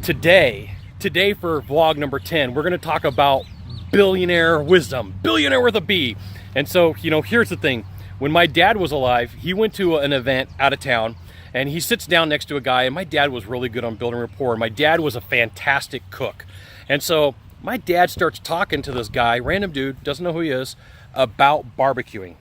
Today for vlog number 10, we're going to talk about billionaire wisdom, billionaire with a B. And so, here's the thing. When my dad was alive, he went to an event out of town and he sits down next to a guy, and my dad was really good on building rapport. My dad was a fantastic cook. And so my dad starts talking to this guy, random dude, doesn't know who he is, about barbecuing.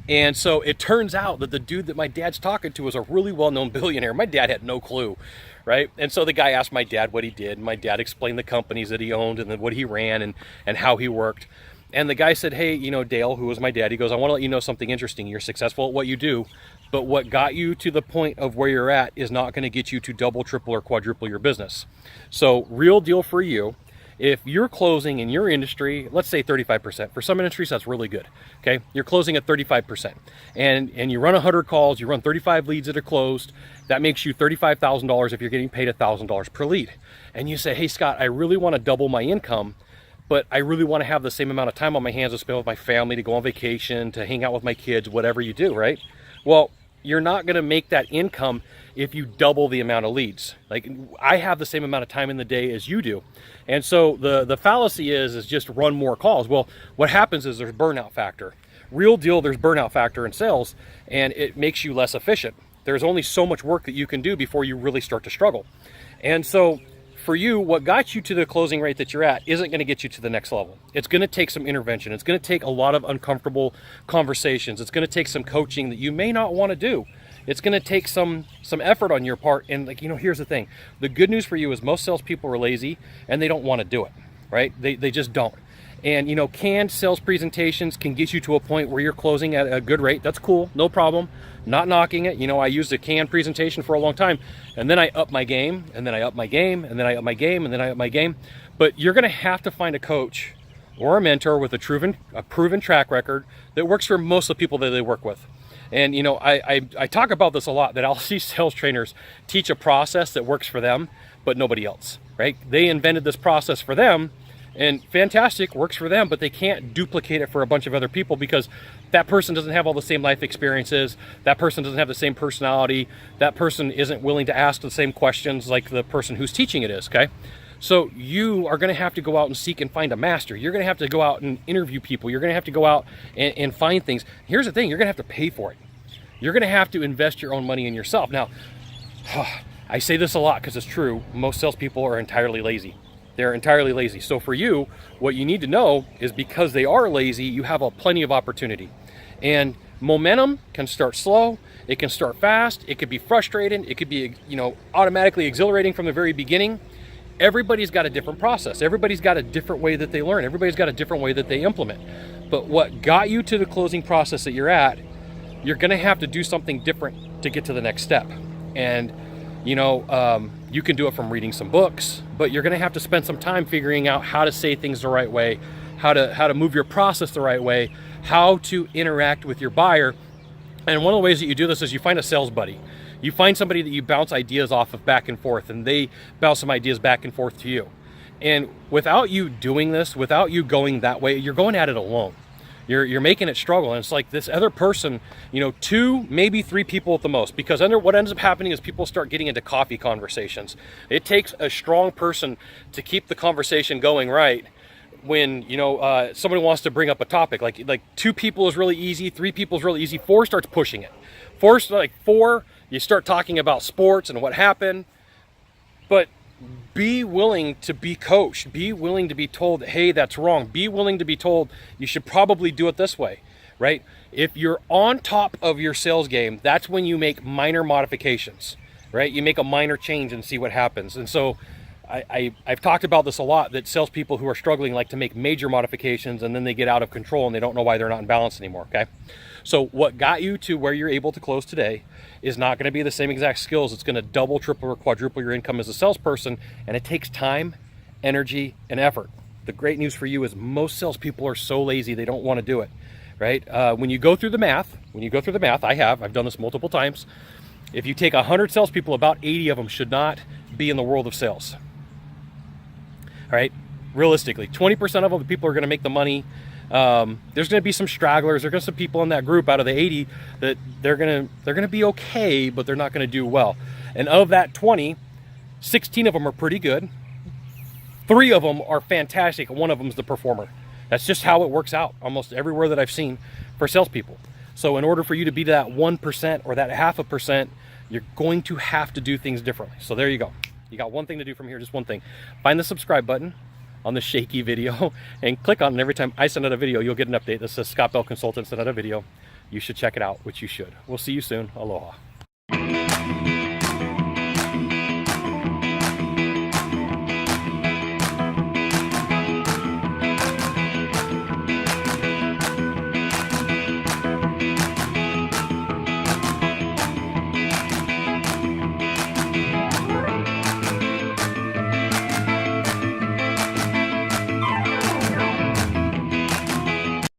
And so it turns out that the dude that my dad's talking to is a really well-known billionaire. My dad had no clue, right? And so the guy asked my dad what he did. My dad explained the companies that he owned and then what he ran and how he worked. And the guy said, hey, Dale, who was my dad, he goes, I want to let you know something interesting. You're successful at what you do, but what got you to the point of where you're at is not going to get you to double, triple, or quadruple your business. So real deal for you. If you're closing in your industry, let's say 35%, for some industries that's really good, okay? You're closing at 35%, and you run 100 calls, you run 35 leads that are closed, that makes you $35,000 if you're getting paid $1,000 per lead. And you say, hey Scott, I really want to double my income, but I really want to have the same amount of time on my hands to spend with my family, to go on vacation, to hang out with my kids, whatever you do, right? Well, you're not going to make that income if you double the amount of leads. Like, I have the same amount of time in the day as you do. And so the fallacy is just run more calls. Well, what happens is there's burnout factor. Real deal, there's burnout factor in sales, and it makes you less efficient. There's only so much work that you can do before you really start to struggle. And so for you, what got you to the closing rate that you're at isn't going to get you to the next level. It's going to take some intervention. It's going to take a lot of uncomfortable conversations. It's going to take some coaching that you may not want to do. It's going to take some effort on your part. And here's the thing. The good news for you is most salespeople are lazy and they don't want to do it, right? They just don't. And canned sales presentations can get you to a point where you're closing at a good rate. That's cool, no problem. Not knocking it. I used a canned presentation for a long time, and then I up my game, and then I up my game, and then I up my game, and then I up my game. But you're going to have to find a coach or a mentor with a proven track record that works for most of the people that they work with. And I talk about this a lot, that I'll see sales trainers teach a process that works for them, but nobody else, right? They invented this process for them, and fantastic, works for them, but they can't duplicate it for a bunch of other people because that person doesn't have all the same life experiences, that person doesn't have the same personality, that person isn't willing to ask the same questions like the person who's teaching it is, okay? So you are going to have to go out and seek and find a master. You're going to have to go out and interview people. You're going to have to go out and find things. Here's the thing, you're going to have to pay for it. You're going to have to invest your own money in yourself. Now, I say this a lot because it's true. Most salespeople are entirely lazy. They're entirely lazy. So for you, what you need to know is because they are lazy, you have plenty of opportunity. And momentum can start slow. It can start fast. It could be frustrating. It could be, automatically exhilarating from the very beginning. Everybody's got a different process. Everybody's got a different way that they learn. Everybody's got a different way that they implement. But what got you to the closing process that you're at, you're going to have to do something different to get to the next step. And you can do it from reading some books, but you're going to have to spend some time figuring out how to say things the right way, how to move your process the right way, how to interact with your buyer. And one of the ways that you do this is you find a sales buddy. You find somebody that you bounce ideas off of back and forth, and they bounce some ideas back and forth to you. And without you doing this, without you going that way, you're going at it alone. You're making it struggle, and it's like this other person, 2, maybe 3 people at the most, because what ends up happening is people start getting into coffee conversations. It takes a strong person to keep the conversation going right when, somebody wants to bring up a topic. Like 2 people is really easy, 3 people is really easy, 4 starts pushing it. 4, you start talking about sports and what happened, but be willing to be coached. Be willing to be told, hey, that's wrong. Be willing to be told you should probably do it this way, right? If you're on top of your sales game, that's when you make minor modifications, right? You make a minor change and see what happens. And so I've talked about this a lot, that salespeople who are struggling like to make major modifications, and then they get out of control and they don't know why they're not in balance anymore, okay? So what got you to where you're able to close today is not going to be the same exact skills. It's going to double, triple, or quadruple your income as a salesperson, and it takes time, energy, and effort. The great news for you is most salespeople are so lazy they don't want to do it, right? When you go through the math, I've done this multiple times. If you take 100 salespeople, about 80 of them should not be in the world of sales. All right, realistically, 20% of the people are going to make the money. There's going to be some stragglers. There's going to be some people in that group out of the 80 that they're going to be okay, but they're not going to do well. And of that 20, 16 of them are pretty good. 3 of them are fantastic. One of them is the performer. That's just how it works out almost everywhere that I've seen for salespeople. So in order for you to be that 1% or that 0.5%, you're going to have to do things differently. So there you go. You got one thing to do from here, just one thing. Find the subscribe button on the shaky video and click on it. And every time I send out a video, you'll get an update that says Scott Bell Consultant sent out a video. You should check it out, which you should. We'll see you soon. Aloha.